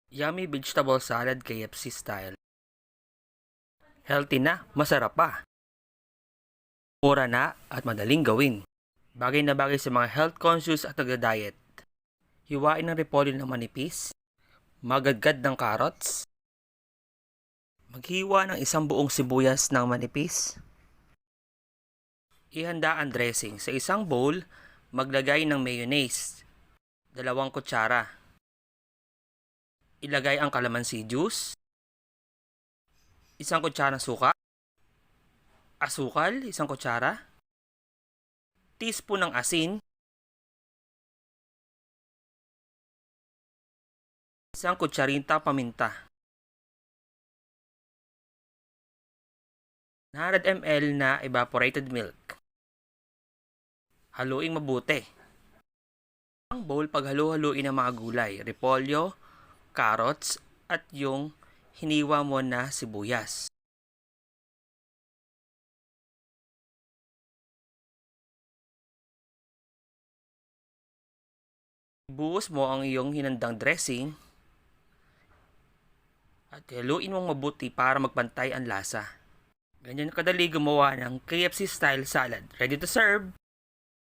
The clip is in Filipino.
Yummy vegetable salad KFC style. Healthy na, masarap pa. Mura na at madaling gawin. Bagay na bagay sa mga health conscious at nagda-diet. Hiwain ng repolyo na manipis. Magadgad ng carrots. Maghiwa ng isang buong sibuyas ng manipis. Ihanda ang dressing. Sa isang bowl, maglagay ng mayonnaise. 2 kutsara. Ilagay ang calamansi juice. 1 kutsarang suka. Asukal, 1 kutsara. Teaspoon ng asin. 1 kutsarinta paminta. 100 ml na evaporated milk. Haluing mabuti. Ang bowl paghalo-haluin ng mga gulay, repolyo, carrots, at yung hiniwa mo na sibuyas. Ibuhos mo ang iyong hinandang dressing at haluin mong mabuti para magpantay ang lasa. Ganyan kadali gumawa ng KFC style salad. Ready to serve!